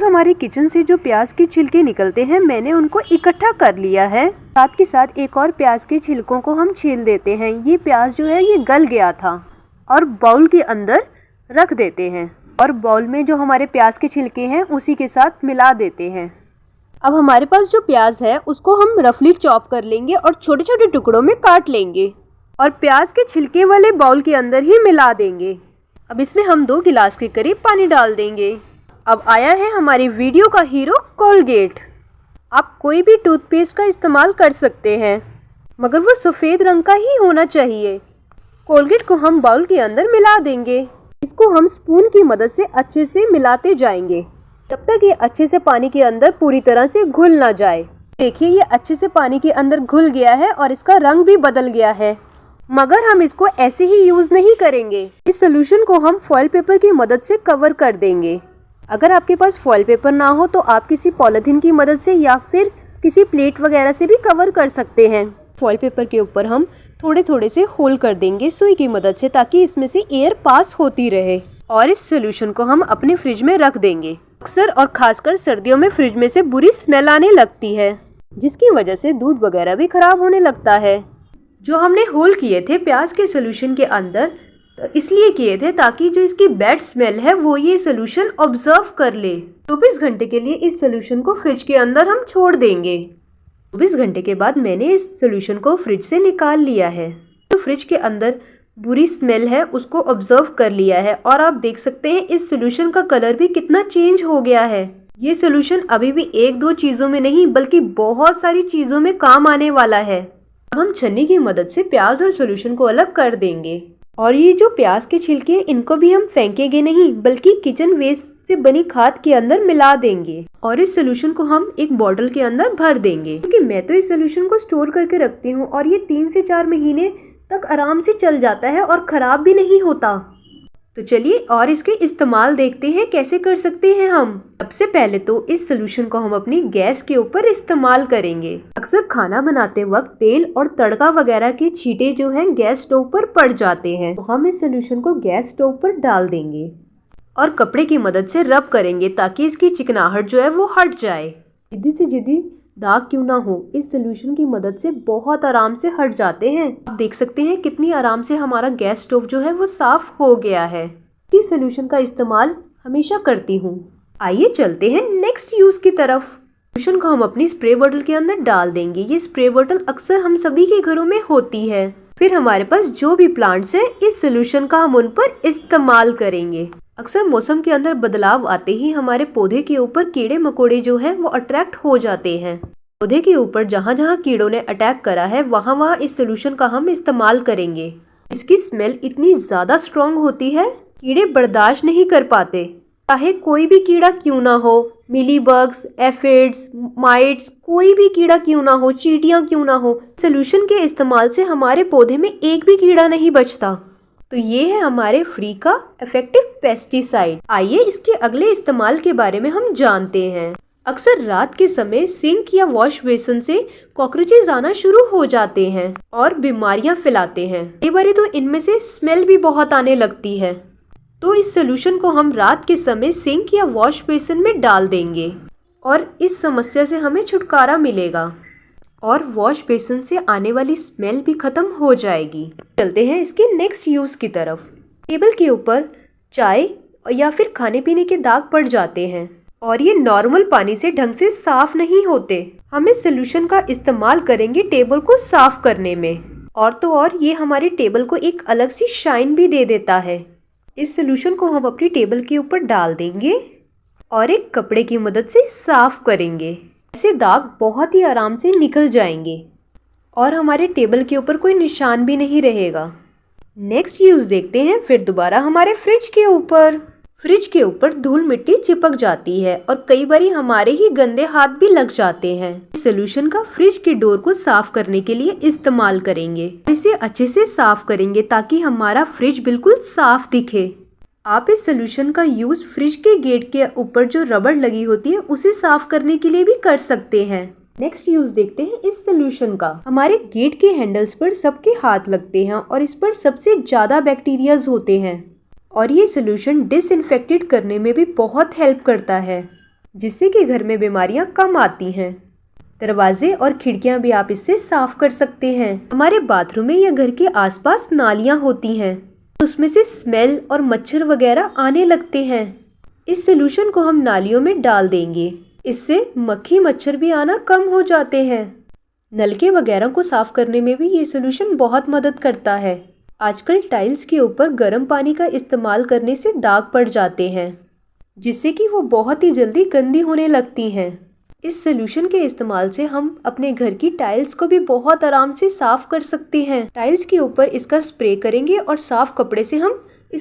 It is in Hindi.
हमारे किचन से जो प्याज के छिलके निकलते हैं मैंने उनको इकट्ठा कर लिया है। साथ के साथ एक और प्याज के छिलकों को हम छील देते हैं। ये प्याज जो है ये गल गया था और बाउल के अंदर रख देते हैं और बाउल में जो हमारे प्याज के छिलके हैं उसी के साथ मिला देते हैं। अब हमारे पास जो प्याज है उसको हम रफली चॉप कर लेंगे और छोटे छोटे टुकड़ों में काट लेंगे और प्याज के छिलके वाले बाउल के अंदर ही मिला देंगे। अब इसमें हम 2 गिलास के करीब पानी डाल देंगे। अब आया है हमारी वीडियो का हीरो कोलगेट। आप कोई भी टूथपेस्ट का इस्तेमाल कर सकते हैं मगर वो सफ़ेद रंग का ही होना चाहिए। कोलगेट को हम बाउल के अंदर मिला देंगे। इसको हम स्पून की मदद से अच्छे से मिलाते जाएंगे तब तक ये अच्छे से पानी के अंदर पूरी तरह से घुल ना जाए। देखिए ये अच्छे से पानी के अंदर घुल गया है और इसका रंग भी बदल गया है, मगर हम इसको ऐसे ही यूज़ नहीं करेंगे। इस सोल्यूशन को हम फॉइल पेपर की मदद से कवर कर देंगे। अगर आपके पास फॉइल पेपर ना हो तो आप किसी पॉलिथीन की मदद से या फिर किसी प्लेट वगैरह से भी कवर कर सकते हैं। फॉइल पेपर के ऊपर हम थोड़े थोड़े से होल कर देंगे सुई की मदद से ताकि इसमें से एयर पास होती रहे और इस सोल्यूशन को हम अपने फ्रिज में रख देंगे। अक्सर और खासकर सर्दियों में फ्रिज में से बुरी स्मेल आने लगती है जिसकी वजह से दूध वगैरह भी खराब होने लगता है। जो हमने होल किए थे प्याज के सोल्यूशन के अंदर तो इसलिए किए थे ताकि जो इसकी बैड स्मेल है वो ये सोल्यूशन ऑब्जर्व कर ले। 24 घंटे के लिए इस सोल्यूशन को फ्रिज के अंदर हम छोड़ देंगे। 24 घंटे के बाद मैंने इस सोल्यूशन को फ्रिज से निकाल लिया है। तो फ्रिज के अंदर बुरी स्मेल है उसको ऑब्जर्व कर लिया है और आप देख सकते हैं इस सोल्यूशन का कलर भी कितना चेंज हो गया है। ये सोल्यूशन अभी भी 1-2 चीज़ों में नहीं बल्कि बहुत सारी चीज़ों में काम आने वाला है। अब हम छन्नी की मदद से प्याज और सोल्यूशन को अलग कर देंगे और ये जो प्याज के छिलके हैं इनको भी हम फेंकेंगे नहीं बल्कि किचन वेस्ट से बनी खाद के अंदर मिला देंगे और इस सोल्यूशन को हम एक बॉटल के अंदर भर देंगे क्योंकि मैं तो इस सोल्यूशन को स्टोर करके रखती हूँ और ये 3 से 4 महीने तक आराम से चल जाता है और ख़राब भी नहीं होता। तो चलिए और इसके इस्तेमाल देखते हैं कैसे कर सकते हैं हम। सबसे पहले तो इस सोल्यूशन को हम अपनी गैस के ऊपर इस्तेमाल करेंगे। अक्सर खाना बनाते वक्त तेल और तड़का वगैरह के छींटे जो हैं गैस स्टोव पर पड़ जाते हैं तो हम इस सोल्यूशन को गैस स्टोव पर डाल देंगे और कपड़े की मदद से रब करेंगे ताकि इसकी चिकनाहट जो है वो हट जाए। जिद्दी से जिद्दी दाग क्यों ना हो इस सोल्यूशन की मदद से बहुत आराम से हट जाते हैं। आप देख सकते हैं कितनी आराम से हमारा गैस स्टोव जो है वो साफ हो गया है। इस सोल्यूशन का इस्तेमाल हमेशा करती हूँ। आइए चलते हैं नेक्स्ट यूज़ की तरफ। सोल्यूशन को हम अपनी स्प्रे बोतल के अंदर डाल देंगे। ये स्प्रे बोतल अक्सर हम सभी के घरों में होती है। फिर हमारे पास जो भी प्लांट्स हैं इस सोल्यूशन का हम उन पर इस्तेमाल करेंगे। अक्सर मौसम के अंदर बदलाव आते ही हमारे पौधे के ऊपर कीड़े मकोड़े जो हैं वो अट्रैक्ट हो जाते हैं। पौधे के ऊपर जहाँ जहाँ कीड़ों ने अटैक करा है वहाँ वहाँ इस सोल्यूशन का हम इस्तेमाल करेंगे। इसकी स्मेल इतनी ज़्यादा स्ट्रॉन्ग होती है कीड़े बर्दाश्त नहीं कर पाते, चाहे कोई भी कीड़ा क्यों ना हो, मिली बग्स, एफिड्स, माइट्स, कोई भी कीड़ा क्यों ना हो, चींटियाँ क्यों ना हो। सोल्यूशन के इस्तेमाल से हमारे पौधे में एक भी कीड़ा नहीं बचता। तो ये है हमारे फ्री का इफेक्टिव पेस्टिसाइड। आइए इसके अगले इस्तेमाल के बारे में हम जानते हैं। अक्सर रात के समय सिंक या वॉश बेसिन से कॉकरोचेज आना शुरू हो जाते हैं और बीमारियां फैलाते हैं। कई बार तो इनमें से स्मेल भी बहुत आने लगती है। तो इस सोल्यूशन को हम रात के समय सिंक या वॉश बेसिन में डाल देंगे और इस समस्या से हमें छुटकारा मिलेगा और वॉश बेसिन से आने वाली स्मेल भी खत्म हो जाएगी। चलते हैं इसके नेक्स्ट यूज़ की तरफ। टेबल के ऊपर चाय या फिर खाने पीने के दाग पड़ जाते हैं और ये नॉर्मल पानी से ढंग से साफ नहीं होते। हम इस सोल्यूशन का इस्तेमाल करेंगे टेबल को साफ करने में और तो और ये हमारे टेबल को एक अलग सी शाइन भी दे देता है। इस सोल्यूशन को हम अपनी टेबल के ऊपर डाल देंगे और एक कपड़े की मदद से साफ करेंगे। ऐसे दाग बहुत ही आराम से निकल जाएंगे और हमारे टेबल के ऊपर कोई निशान भी नहीं रहेगा। नेक्स्ट यूज़ देखते हैं फिर दोबारा हमारे फ्रिज के ऊपर। फ्रिज के ऊपर धूल मिट्टी चिपक जाती है और कई बारी हमारे ही गंदे हाथ भी लग जाते हैं। इस सोल्यूशन का फ्रिज के डोर को साफ करने के लिए इस्तेमाल करेंगे। इसे अच्छे से साफ करेंगे ताकि हमारा फ्रिज बिल्कुल साफ दिखे। आप इस सोल्यूशन का यूज़ फ्रिज के गेट के ऊपर जो रबड़ लगी होती है उसे साफ करने के लिए भी कर सकते हैं। नेक्स्ट यूज़ देखते हैं इस सोल्यूशन का। हमारे गेट के हैंडल्स पर सबके हाथ लगते हैं और इस पर सबसे ज़्यादा बैक्टीरियाज होते हैं और ये सोल्यूशन डिसइंफेक्टेड करने में भी बहुत हेल्प करता है। जिससे कि घर में बीमारियां कम आती हैं। दरवाजे और खिड़कियां भी आप इससे साफ कर सकते हैं। हमारे बाथरूम में या घर के आसपास नालियां होती हैं, उसमें से स्मेल और मच्छर वगैरह आने लगते हैं। इस सोल्यूशन को हम नालियों में डाल देंगे, इससे मक्खी मच्छर भी आना कम हो जाते हैं। नलके वगैरह को साफ करने में भी ये सोल्यूशन बहुत मदद करता है। आजकल टाइल्स के ऊपर गर्म पानी का इस्तेमाल करने से दाग पड़ जाते हैं, जिससे कि वो बहुत ही जल्दी गंदी होने लगती हैं। इस सोल्यूशन के इस्तेमाल से हम अपने घर की टाइल्स को भी बहुत आराम से साफ कर सकते हैं। टाइल्स के ऊपर इसका स्प्रे करेंगे और साफ कपड़े से हम